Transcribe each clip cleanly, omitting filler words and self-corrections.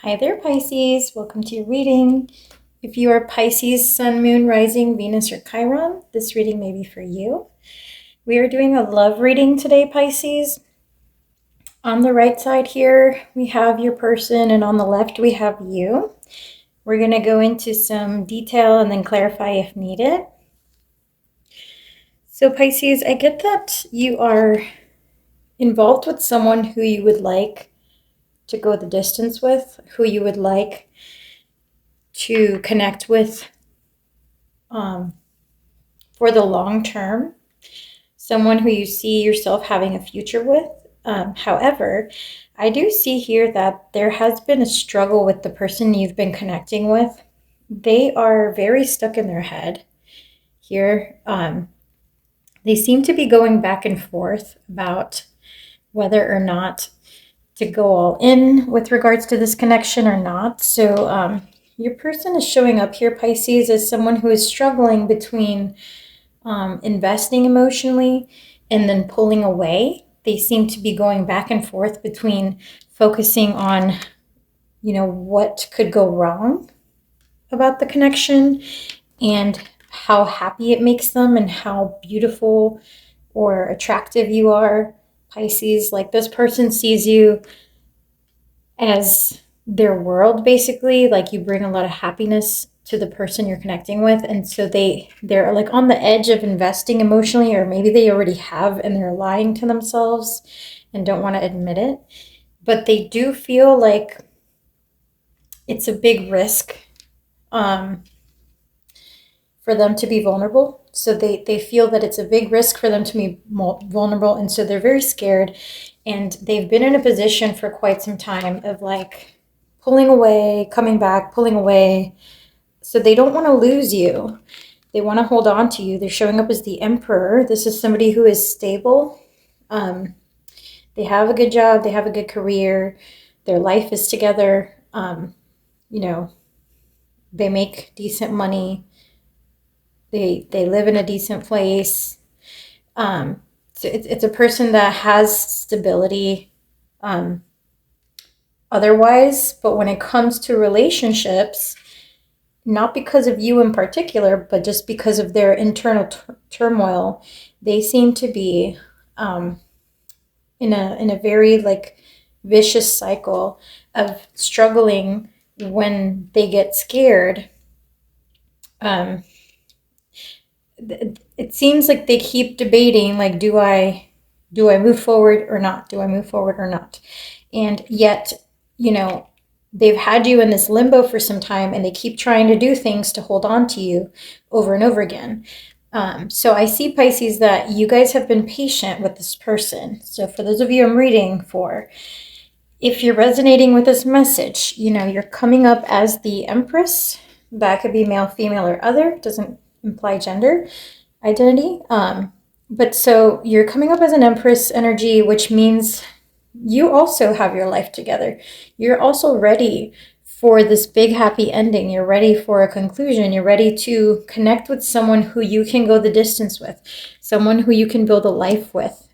Hi there, Pisces. Welcome to your reading. If you are Pisces, Sun, Moon, Rising, Venus, or Chiron, this reading may be for you. We are doing a love reading today, Pisces. On the right side here, we have your person, and on the left, we have you. We're going to go into some detail and then clarify if needed. So, Pisces, I get that you are involved with someone who you would like to go the distance with, who you would like to connect with for the long term, someone who you see yourself having a future with. However, I do see here that there has been a struggle with the person you've been connecting with. They are very stuck in their head here. They seem to be going back and forth about whether or not to go all in with regards to this connection or not. So your person is showing up here, Pisces, as someone who is struggling between investing emotionally and then pulling away. They seem to be going back and forth between focusing on, what could go wrong about the connection and how happy it makes them and how beautiful or attractive you are, Pisces. Like, this person sees you as their world, basically. Like, you bring a lot of happiness to the person you're connecting with, and so they're like on the edge of investing emotionally, or maybe they already have and they're lying to themselves and don't want to admit it, but they do feel like it's a big risk for them to be vulnerable. So they feel that it's a big risk for them to be vulnerable, and so they're very scared, and they've been in a position for quite some time of like pulling away, coming back, pulling away. So they don't want to lose you. They want to hold on to you. They're showing up as the Emperor. This is somebody who is stable. They have a good job. They have a good career. Their life is together. They make decent money. They live in a decent place. So it's a person that has stability otherwise. But when it comes to relationships, not because of you in particular, but just because of their internal turmoil, they seem to be in a very like vicious cycle of struggling when they get scared. It seems like they keep debating, like, do I move forward or not? Do I move forward or not? And yet, they've had you in this limbo for some time, and they keep trying to do things to hold on to you over and over again. So I see, Pisces, that you guys have been patient with this person. So for those of you I'm reading for, if you're resonating with this message, you're coming up as the Empress. That could be male, female, or other. Doesn't imply gender identity. But so you're coming up as an Empress energy, which means you also have your life together. You're also ready for this big happy ending. You're ready for a conclusion. You're ready to connect with someone who you can go the distance with, someone who you can build a life with,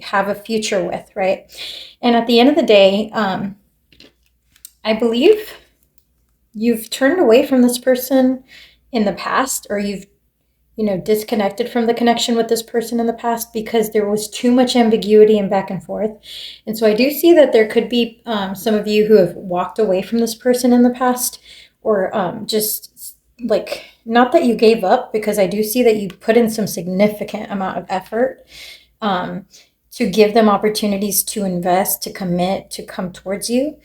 have a future with, right? And at the end of the day, I believe you've turned away from this person in the past, or you've disconnected from the connection with this person in the past because there was too much ambiguity and back and forth. And so I do see that there could be some of you who have walked away from this person in the past, or just like, not that you gave up, because I do see that you put in some significant amount of effort to give them opportunities to invest, to commit, to come towards you.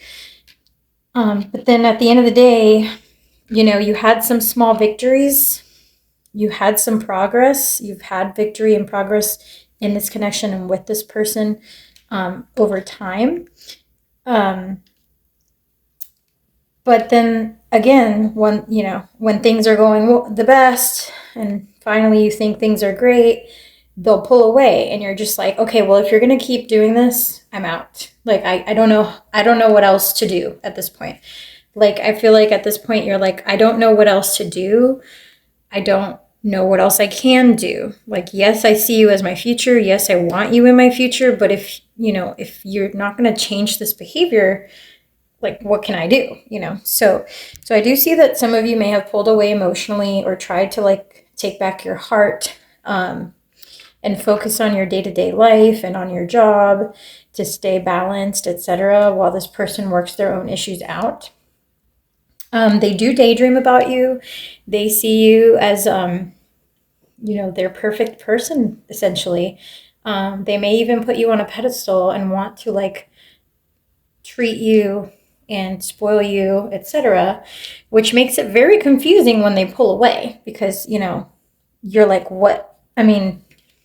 But then at the end of the day, you had some small victories. You had some progress. You've had victory and progress in this connection and with this person over time. But then again, when things are going the best and finally you think things are great, they'll pull away, and you're just like, okay, well, if you're going to keep doing this, I'm out. Like, I don't know. I don't know what else to do at this point. Like, I feel like at this point you're like, I don't know what else to do. I don't know what else I can do. Like, yes, I see you as my future. Yes, I want you in my future. But if you're not going to change this behavior, like, what can I do? So I do see that some of you may have pulled away emotionally or tried to like take back your heart, and focus on your day-to-day life and on your job to stay balanced, etc., while this person works their own issues out. They do daydream about you. They see you as, their perfect person, essentially. They may even put you on a pedestal and want to like treat you and spoil you, etc., which makes it very confusing when they pull away because, you're like, what? I mean,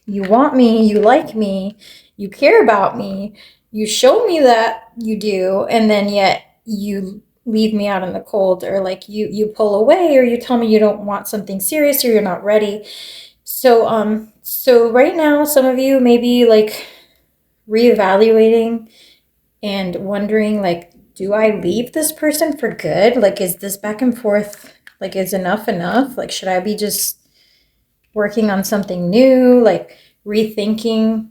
you want me, you like me, you care about me, you show me that you do, and then yet you leave me out in the cold, or like you pull away, or you tell me you don't want something serious, or you're not ready. So right now some of you may be like reevaluating and wondering, like, do I leave this person for good? Like, is this back and forth, like, is enough? Like, should I be just working on something new, like rethinking,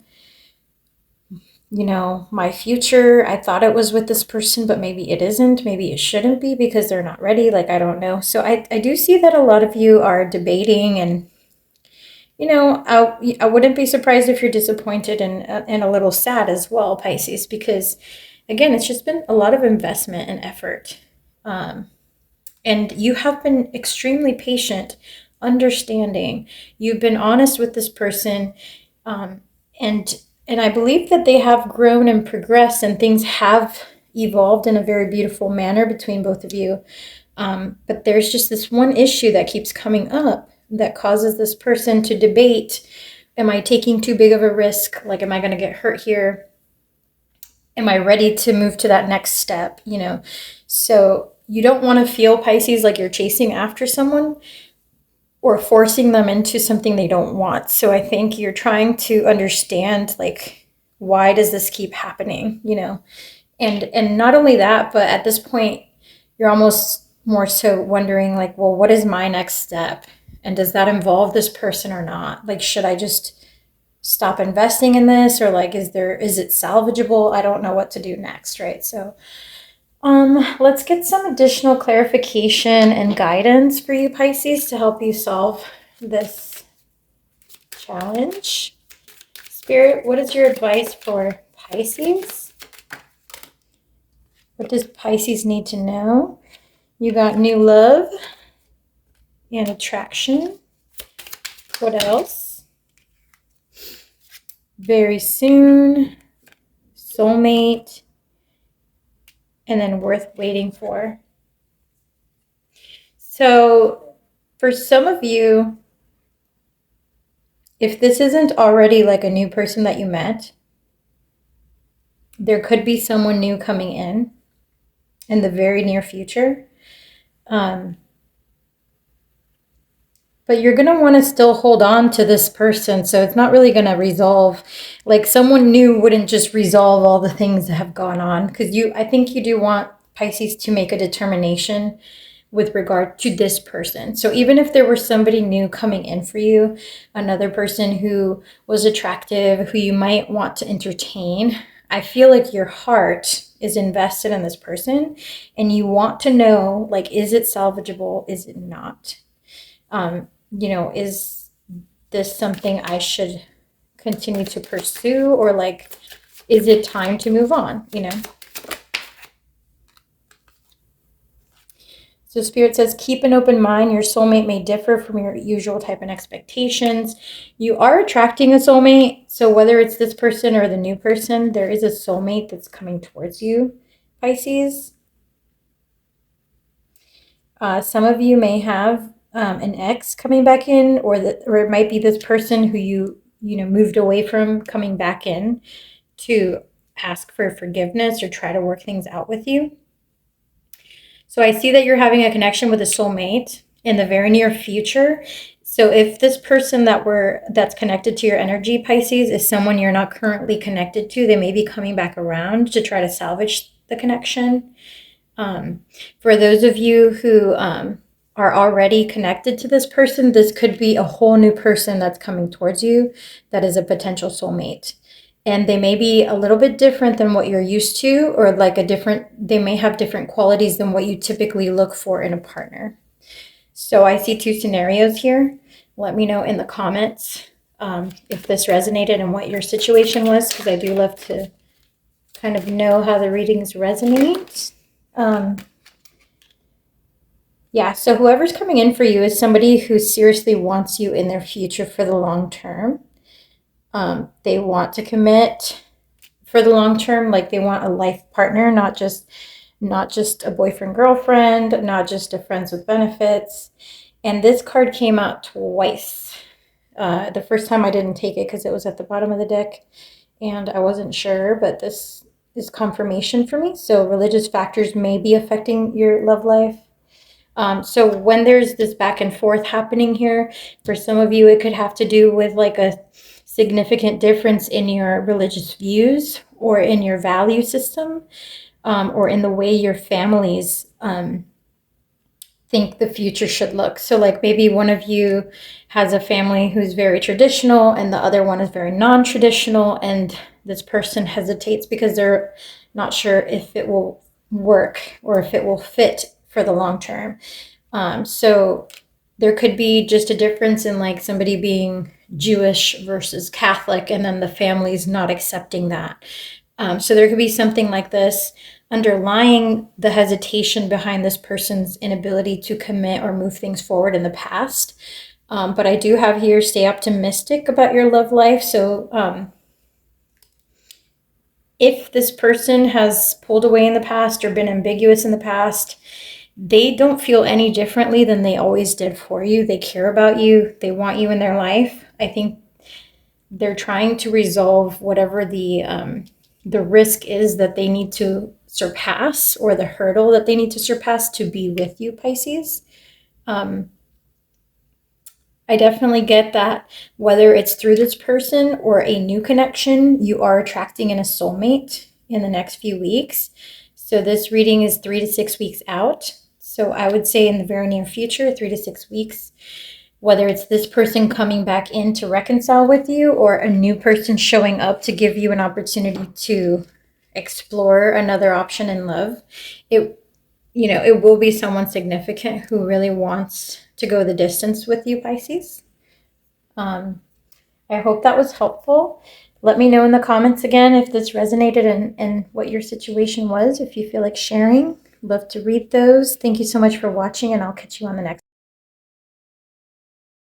my future? I thought it was with this person, but maybe it isn't. Maybe it shouldn't be because they're not ready. Like, I don't know. So I do see that a lot of you are debating, and, I wouldn't be surprised if you're disappointed and a little sad as well, Pisces, because, again, it's just been a lot of investment and effort. And you have been extremely patient, understanding. You've been honest with this person, and I believe that they have grown and progressed, and things have evolved in a very beautiful manner between both of you. But there's just this one issue that keeps coming up that causes this person to debate, am I taking too big of a risk? Like, am I going to get hurt here? Am I ready to move to that next step? So you don't want to feel, Pisces, like you're chasing after someone or forcing them into something they don't want. So I think you're trying to understand, like, why does this keep happening? And not only that, but at this point, you're almost more so wondering, like, well, what is my next step? And does that involve this person or not? Like, should I just stop investing in this, or like, is it salvageable? I don't know what to do next, right? So let's get some additional clarification and guidance for you, Pisces, to help you solve this challenge. Spirit, what is your advice for Pisces? What does Pisces need to know? You got new love and attraction. What else? Very soon, soulmate, and then worth waiting for. So for some of you, if this isn't already like a new person that you met, there could be someone new coming in the very near future. But you're going to want to still hold on to this person. So it's not really going to resolve. Like, someone new wouldn't just resolve all the things that have gone on. Because I think you do want, Pisces, to make a determination with regard to this person. So even if there were somebody new coming in for you, another person who was attractive, who you might want to entertain, I feel like your heart is invested in this person, and you want to know, like, is it salvageable? Is it not? Is this something I should continue to pursue, or like, is it time to move on? So Spirit says, keep an open mind. Your soulmate may differ from your usual type and expectations. You are attracting a soulmate. So whether it's this person or the new person, there is a soulmate that's coming towards you, Pisces. Some of you may have an ex coming back in, or it might be this person who you moved away from coming back in to ask for forgiveness or try to work things out with you. So I see that you're having a connection with a soulmate in the very near future. So if this person that's connected to your energy, Pisces, is someone you're not currently connected to, they may be coming back around to try to salvage the connection. For those of you who are already connected to this person, this could be a whole new person that's coming towards you that is a potential soulmate. And they may be a little bit different than what you're used to, or like they may have different qualities than what you typically look for in a partner. So I see two scenarios here. Let me know in the comments if this resonated and what your situation was, because I do love to kind of know how the readings resonate. Yeah, so whoever's coming in for you is somebody who seriously wants you in their future for the long term. They want to commit for the long term, like they want a life partner, not just a boyfriend, girlfriend, not just a friends with benefits. And this card came out twice. The first time I didn't take it because it was at the bottom of the deck and I wasn't sure, but this is confirmation for me. So religious factors may be affecting your love life. So when there's this back and forth happening here, for some of you, it could have to do with like a significant difference in your religious views or in your value system, or in the way your families think the future should look. So like maybe one of you has a family who's very traditional and the other one is very non-traditional, and this person hesitates because they're not sure if it will work or if it will fit for the long term. So there could be just a difference in like somebody being Jewish versus Catholic, and then the family's not accepting that. So there could be something like this underlying the hesitation behind this person's inability to commit or move things forward in the past. But I do have here, stay optimistic about your love life. So if this person has pulled away in the past or been ambiguous in the past, they don't feel any differently than they always did for you. They care about you. They want you in their life. I think they're trying to resolve whatever the risk is that they need to surpass, or the hurdle that they need to surpass to be with you, Pisces. I definitely get that whether it's through this person or a new connection, you are attracting in a soulmate in the next few weeks. So this reading is 3 to 6 weeks out. So I would say in the very near future, 3 to 6 weeks, whether it's this person coming back in to reconcile with you or a new person showing up to give you an opportunity to explore another option in love, it will be someone significant who really wants to go the distance with you, Pisces. I hope that was helpful. Let me know in the comments again if this resonated and what your situation was, if you feel like sharing. Love to read those. Thank you so much for watching, and I'll catch you on the next